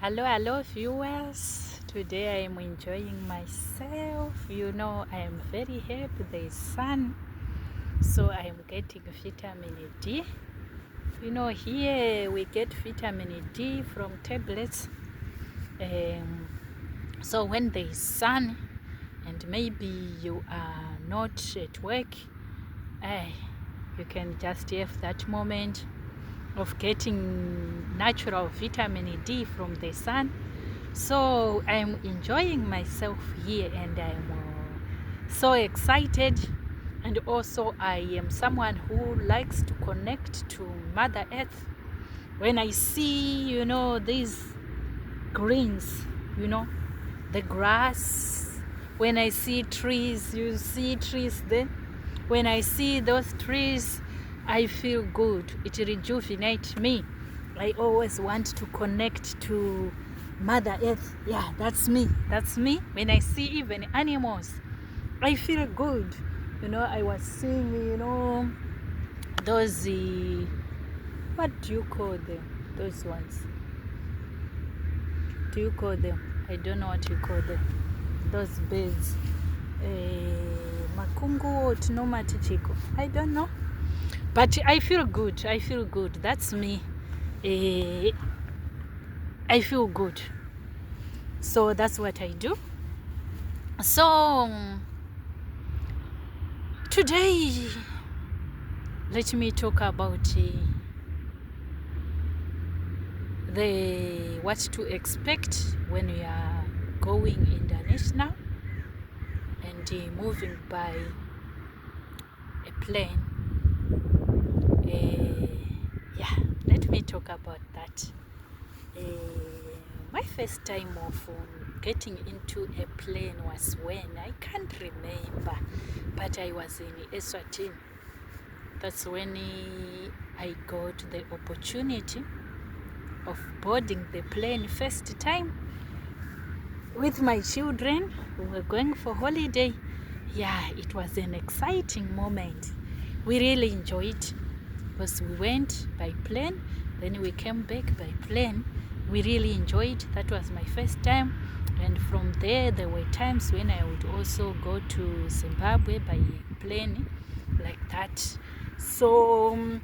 Hello viewers. Today I am enjoying myself. I am very happy. There is sun, so I am getting vitamin D. Here we get vitamin D from tablets. So when there is sun and maybe you are not at work, you can just have that moment of getting natural vitamin D from the sun. So I'm enjoying myself here and I'm so excited, and also I am someone who likes to connect to Mother Earth. When I see these greens, the grass, when I see trees, you see trees there, when I see those trees I feel good. It rejuvenates me. I always want to connect to Mother Earth. Yeah, that's me. When I see even animals, I feel good. I was seeing, those, what do you call them? Those ones. Do you call them? I don't know what you call them. Those birds. Makungu Tichiko. I don't know. But I feel good. That's me. I feel good. So that's what I do. So today, let me talk about what to expect when you are going international and moving by a plane. Let me talk about that. My first time of getting into a plane was when, I can't remember, but I was in Eswatini. That's when I got the opportunity of boarding the plane first time with my children. We were going for holiday. Yeah, it was an exciting moment. We really enjoyed it because we went by plane, then we came back by plane. We really enjoyed. That was my first time, and from there were times when I would also go to Zimbabwe by plane like that. So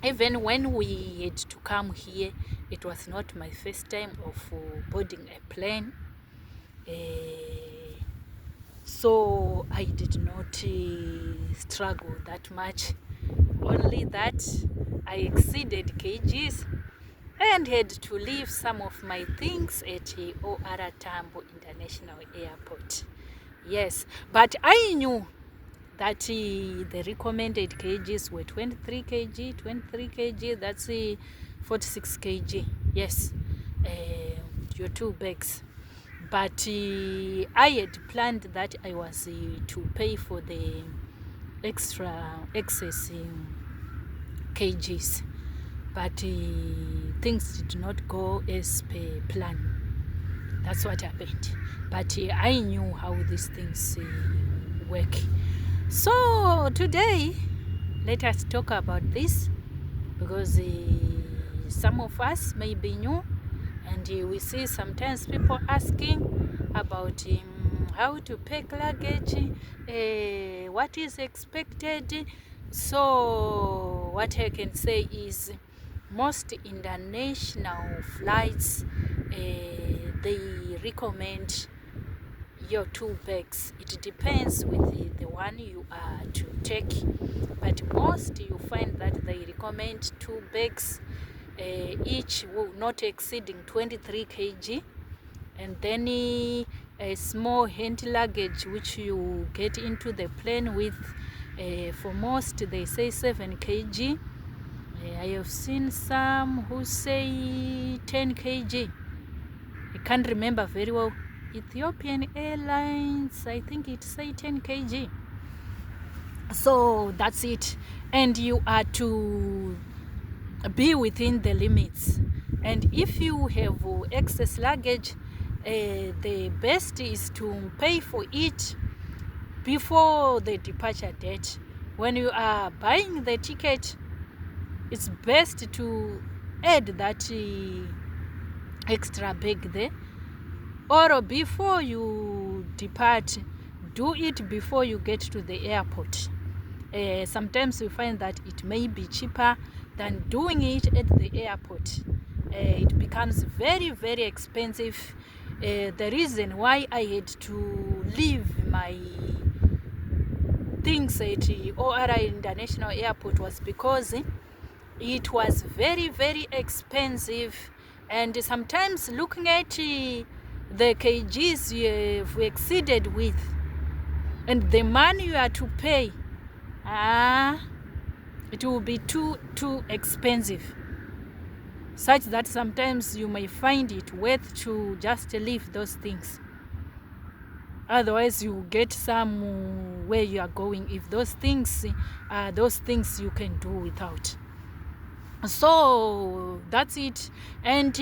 even when we had to come here, it was not my first time of boarding a plane. So I did not struggle that much, only that I exceeded kgs and had to leave some of my things at OR Tambo International Airport. Yes, but I knew that the recommended kgs were 23 kg, that's 46 kg. Yes, your 2 bags. But I had planned that I was to pay for the excess kgs, but things did not go as per plan. That's what happened. But I knew how these things work. So today, let us talk about this, because some of us may be new, and we see sometimes people asking about how to pack luggage, what is expected. So what I can say is most international flights, they recommend your 2 bags. It depends with the one you are to take, but most you find that they recommend 2 bags, each not exceeding 23 kg, and then a small hand luggage which you get into the plane with. For most they say 7 kg. I have seen some who say 10 kg. I can't remember very well. Ethiopian Airlines, I think it say 10 kg. So that's it, and you are to be within the limits. And if you have excess luggage, the best is to pay for it before the departure date. When you are buying the ticket, it's best to add that extra bag there. Or before you depart, do it before you get to the airport. Sometimes you find that it may be cheaper than doing it at the airport. It becomes very, very expensive. The reason why I had to leave my things at ORI International Airport was because it was very, very expensive. And sometimes looking at the kgs you have exceeded with and the money you are to pay, it will be too expensive, such that sometimes you may find it worth to just leave those things. Otherwise you get some where you are going if those things are those things you can do without. So that's it. And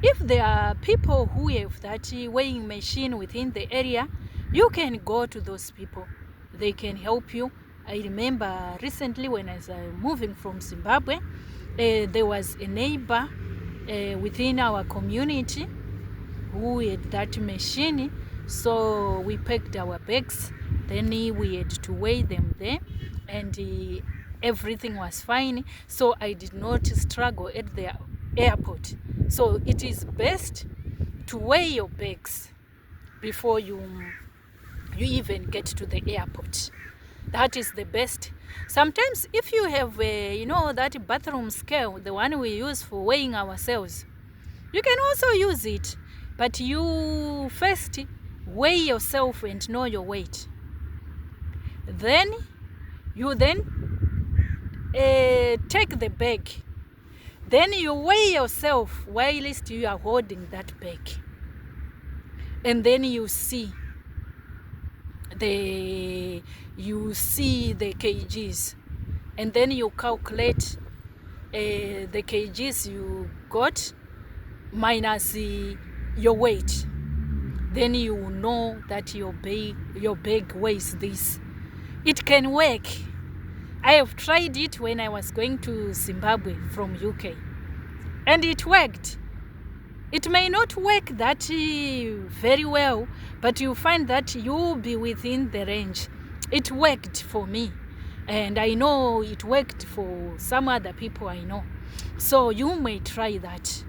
if there are people who have that weighing machine within the area, you can go to those people. They can help you. I remember recently when I was moving from Zimbabwe, there was a neighbor within our community who had that machine. So we packed our bags, then we had to weigh them there, and everything was fine. So I did not struggle at the airport. So it is best to weigh your bags before you even get to the airport. That is the best. Sometimes if you have that bathroom scale, the one we use for weighing ourselves, you can also use it, but you first weigh yourself and know your weight. Then you take the bag. Then you weigh yourself whilst you are holding that bag. And then you see the kgs. And then you calculate the kgs you got minus your weight. Then you know that your bag weighs this. It can work. I have tried it when I was going to Zimbabwe from UK, and it worked. It may not work that very well, but you find that you'll be within the range. It worked for me, and I know it worked for some other people I know. So you may try that.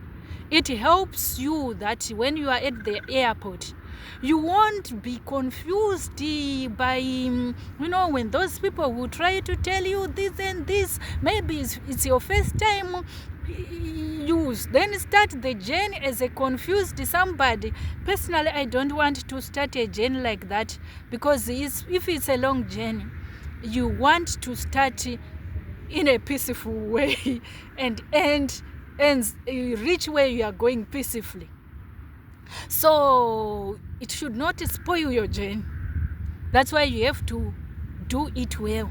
It helps you that when you are at the airport, you won't be confused by, when those people who try to tell you this and this, maybe it's your first time, you then start the journey as a confused somebody. Personally, I don't want to start a journey like that, because if it's a long journey, you want to start in a peaceful way and reach where you are going peacefully. So it should not spoil your journey. That's why you have to do it well.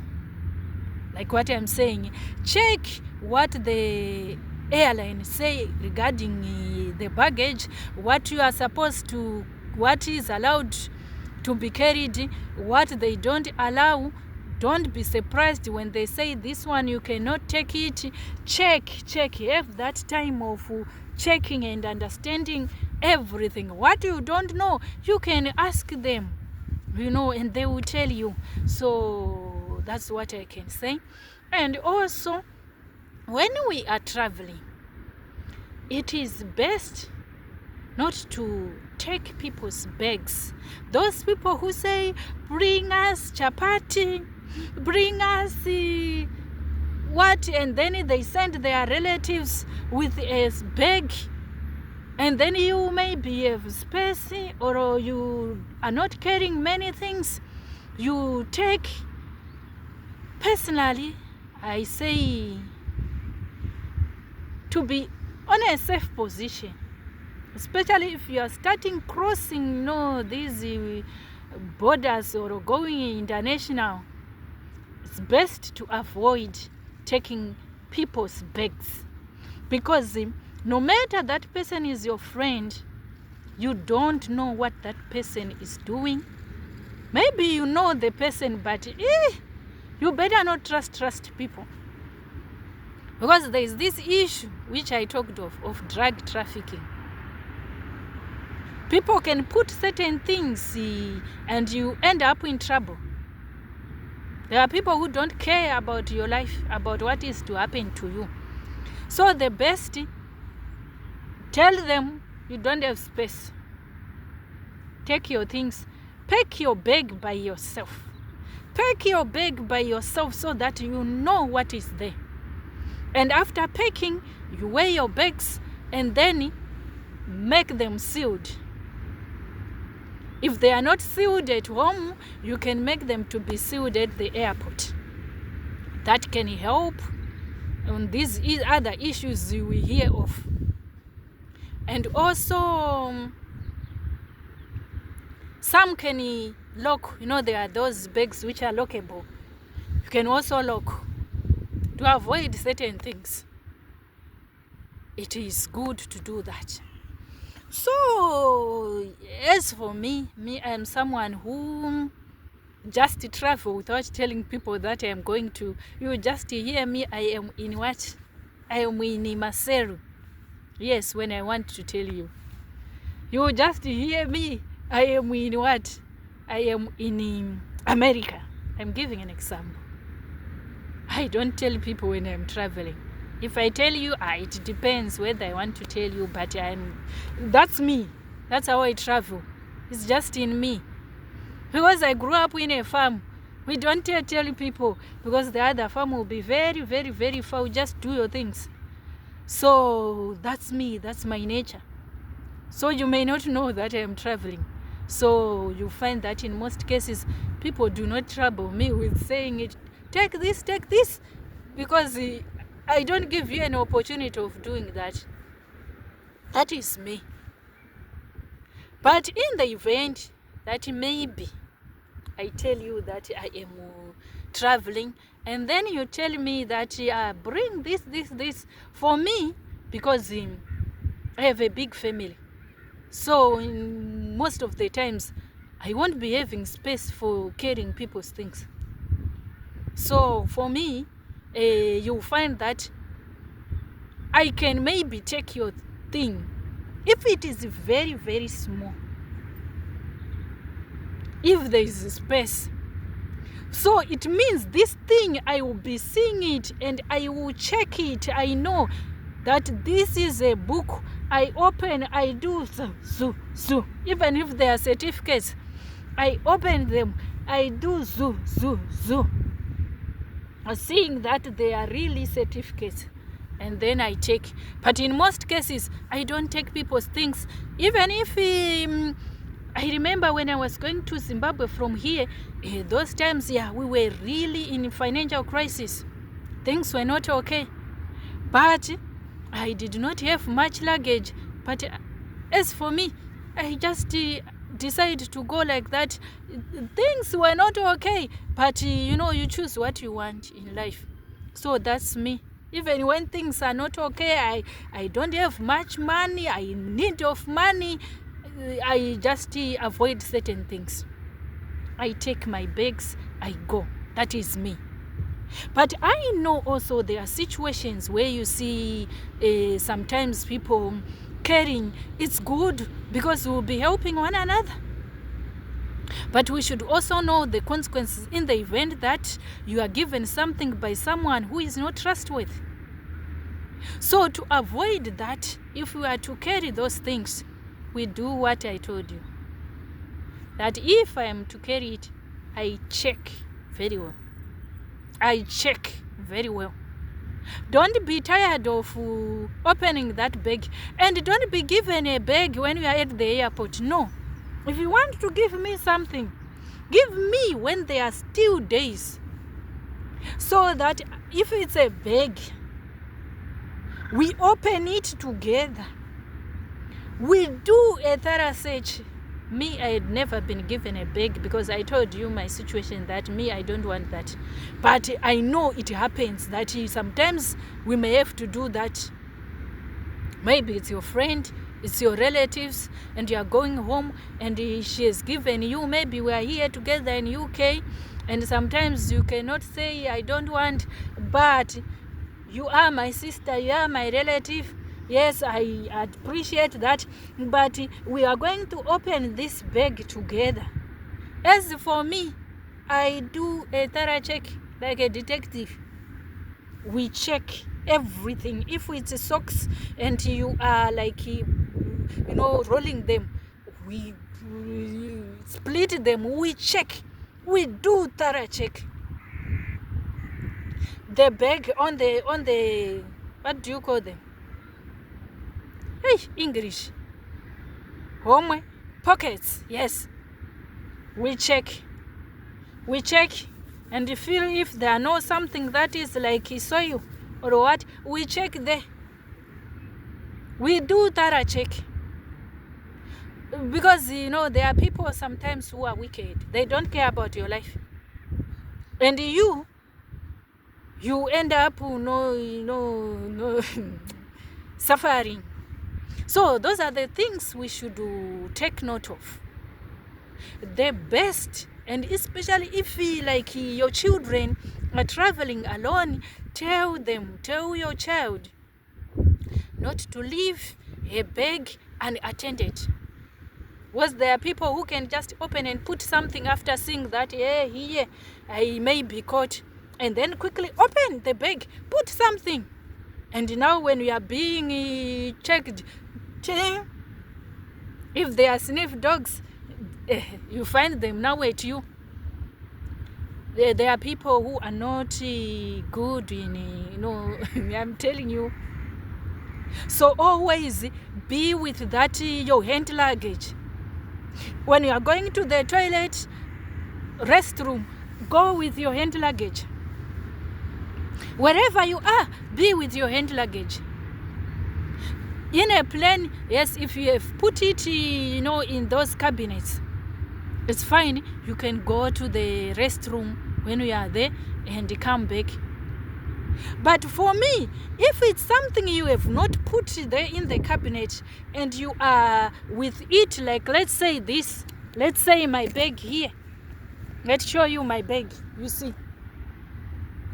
Like what I'm saying, check what the airline say regarding the baggage, what you are supposed to, what is allowed to be carried, what they don't allow. Don't be surprised when they say this one you cannot take it. Check. Have that time of checking and understanding everything. What you don't know, you can ask them, and they will tell you. So that's what I can say. And also, when we are traveling, it is best not to take people's bags. Those people who say, bring us chapati, bring us what, and then they send their relatives with a bag, and then you maybe have space, or you are not carrying many things. You take, personally, I say to be on a safe position, especially if you are starting crossing these borders or going international. It's best to avoid taking people's bags, because no matter that person is your friend, you don't know what that person is doing. Maybe you know the person, but you better not trust people. Because there is this issue which I talked of drug trafficking. People can put certain things and you end up in trouble. There are people who don't care about your life, about what is to happen to you. So the best, tell them you don't have space. Take your things, pack your bag by yourself. Pack your bag by yourself so that you know what is there. And after packing, you weigh your bags and then make them sealed. If they are not sealed at home, you can make them to be sealed at the airport. That can help on these other issues we hear of. And also, some can lock. There are those bags which are lockable. You can also lock to avoid certain things. It is good to do that. So, as for me, I am someone who just travel without telling people that I am going to. You just hear me, I am in what? I am in Maseru. Yes, when I want to tell you. You just hear me, I am in what? I am in America. I'm giving an example. I don't tell people when I'm traveling. If I tell you, it depends whether I want to tell you, but that's me. That's how I travel. It's just in me. Because I grew up in a farm. We don't tell people because the other farm will be very, very, very far. Just do your things. So that's me. That's my nature. So you may not know that I am traveling. So you find that in most cases, people do not trouble me with saying it. Take this. Because I don't give you an opportunity of doing that. That is me. But in the event that maybe I tell you that I am traveling, and then you tell me that bring this for me, because I have a big family. So most of the times I won't be having space for carrying people's things. So for me, you'll find that I can maybe take your thing if it is very, very small, if there is space. So it means this thing, I will be seeing it and I will check it. I know that this is a book. I open, I do zoo. Even if there are certificates, I open them, I do zoo. Seeing that they are really certificates, and then I take. But in most cases, I don't take people's things. Even if I remember when I was going to Zimbabwe from here, those times, we were really in financial crisis. Things were not okay. But I did not have much luggage. But as for me, I just decided to go like that. Things were not okay, but you choose what you want in life. So that's me. Even when things are not okay, I don't have much money, I need of money, I just avoid certain things. I take my bags, I go. That is me. But I know also there are situations where you see sometimes people caring. It's good because we'll be helping one another. But we should also know the consequences in the event that you are given something by someone who is not trustworthy. So to avoid that, if we are to carry those things, we do what I told you. That if I am to carry it, I check very well. Don't be tired of opening that bag. And don't be given a bag when you are at the airport. No. If you want to give me something, give me when there are still days. So that if it's a bag, we open it together. We do a thorough search. Me, I had never been given a bag because I told you my situation that I don't want that. But I know it happens that sometimes we may have to do that. Maybe it's your friend, it's your relatives, and you are going home and she has given you, maybe we are here together in UK, and sometimes you cannot say I don't want, but You are my sister, you are my relative. Yes, I appreciate that, but we are going to open this bag together. As for me, I do a thorough check like a detective. We check everything. If it's socks and you are like, rolling them, we split them, we check. We do thorough check. The bag on the what do you call them? Hey, English. Home pockets. Yes. We check. And feel if there are no something that is like soil or what, we check there. We do thorough check. Because there are people sometimes who are wicked. They don't care about your life. And you end up suffering. So those are the things we should take note of. The best, and especially if like your children are traveling alone, tell your child not to leave a bag unattended. Was there people who can just open and put something after seeing that here I may be caught, and then quickly open the bag, put something, and now when we are being checked, if they are sniff dogs, you find them now at you. There are people who are not good in, I'm telling you. So always be with that your hand luggage. When you are going to the toilet, restroom, go with your hand luggage. Wherever you are, be with your hand luggage. In a plane, yes, if you have put it, in those cabinets, it's fine. You can go to the restroom when you are there and come back. But for me, if it's something you have not put there in the cabinet and you are with it, like let's say my bag here. Let's show you my bag, you see.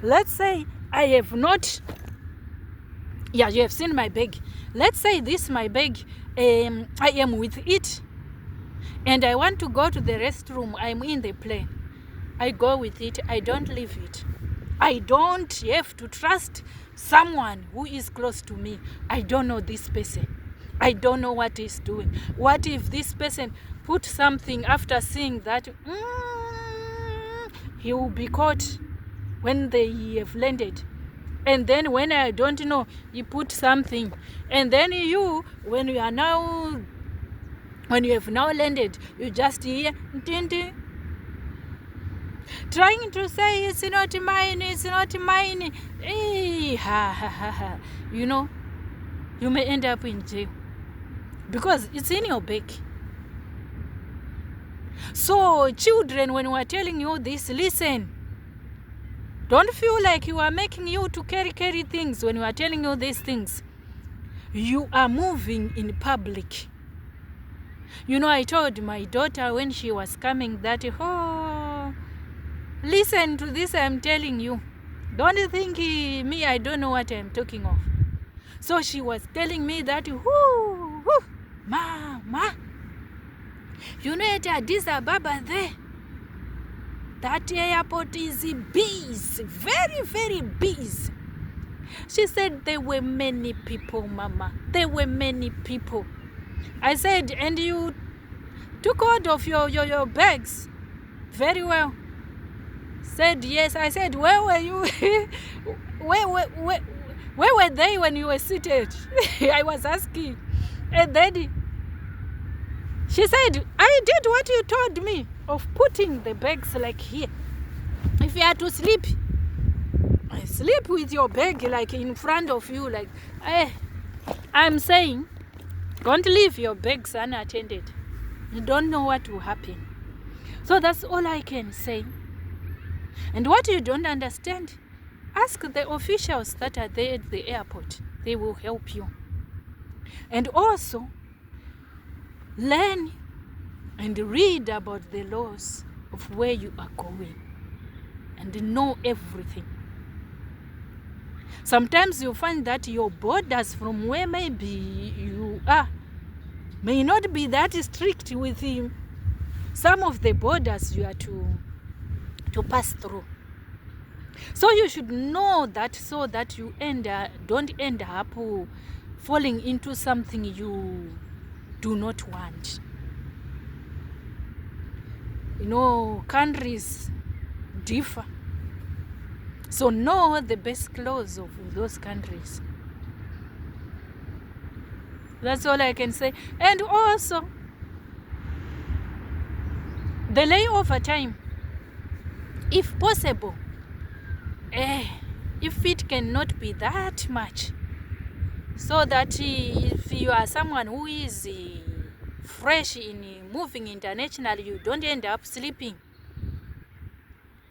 Let's say I have not, you have seen my bag. Let's say this my bag, I am with it and I want to go to the restroom. I'm in the plane. I go with it. I don't leave it. I don't have to trust someone who is close to me. I don't know this person. I don't know what he's doing. What if this person put something after seeing that? He will be caught when they have landed. And then when I don't know, you put something. And then when you have now landed, you just hear, trying to say it's not mine. You may end up in jail because it's in your bag. So children, when we are telling you this, listen. Don't feel like you are making you to carry things. When we are telling you these things, you are moving in public. I told my daughter when she was coming that, listen to this, I'm telling you. Don't think me, I don't know what I'm talking of. So she was telling me that, Mama, at Addis Ababa there, that airport is busy, very, very busy. She said there were many people, Mama. There were many people. I said, and you took hold of your bags? Very well. Said yes. I said, where were you? where were they when you were seated? I was asking. And then she said, I did what you told me of putting the bags like here. If you are to sleep, sleep with your bag like in front of you. Like, I'm saying, don't leave your bags unattended. You don't know what will happen. So that's all I can say. And what you don't understand, ask the officials that are there at the airport. They will help you. And also, learn and read about the laws of where you are going and know everything. Sometimes you find that your borders from where maybe you are may not be that strict with some of the borders you are to pass through. So you should know that, so that you don't end up falling into something you do not want. Countries differ. So know the best laws of those countries. That's all I can say. And also, the layover time, if possible, if it cannot be that much, so that if you are someone who is fresh in moving internationally, you don't end up sleeping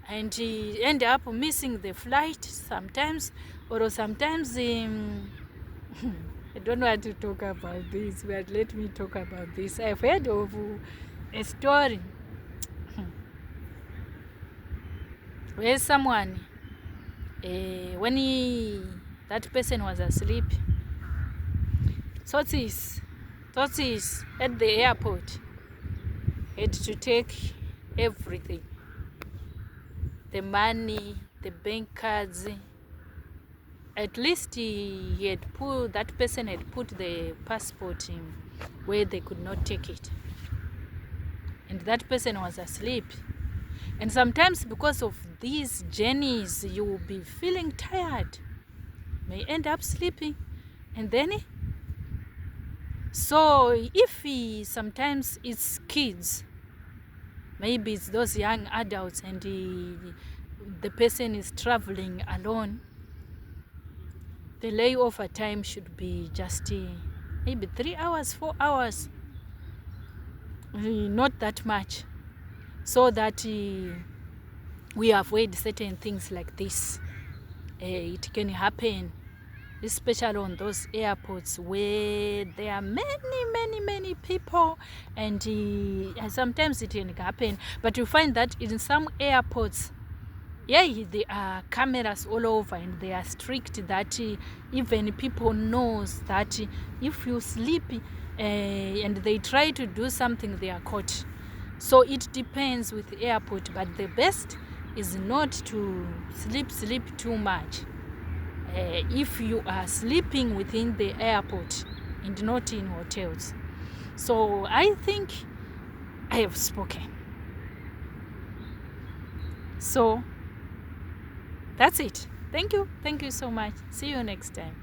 and end up missing the flight sometimes, or sometimes I don't want to talk about this, but let me talk about this. I've heard of a story where someone, when that person was asleep, tortoise at the airport had to take everything, the money, the bank cards. At least that person had put the passport in where they could not take it, and that person was asleep. And sometimes because of these journeys, you will be feeling tired, may end up sleeping, and then so if sometimes it's kids, maybe it's those young adults, and the person is traveling alone, the layover time should be just maybe 3 hours, 4 hours, not that much, so that we avoid certain things like this. It can happen, especially on those airports where there are many people, and sometimes it can happen. But you find that in some airports, there are cameras all over, and they are strict that even people knows that if you sleep and they try to do something, they are caught. So it depends with the airport, but the best is not to sleep too much. If you are sleeping within the airport and not in hotels. So I think I have spoken. So that's it. Thank you so much. See you next time.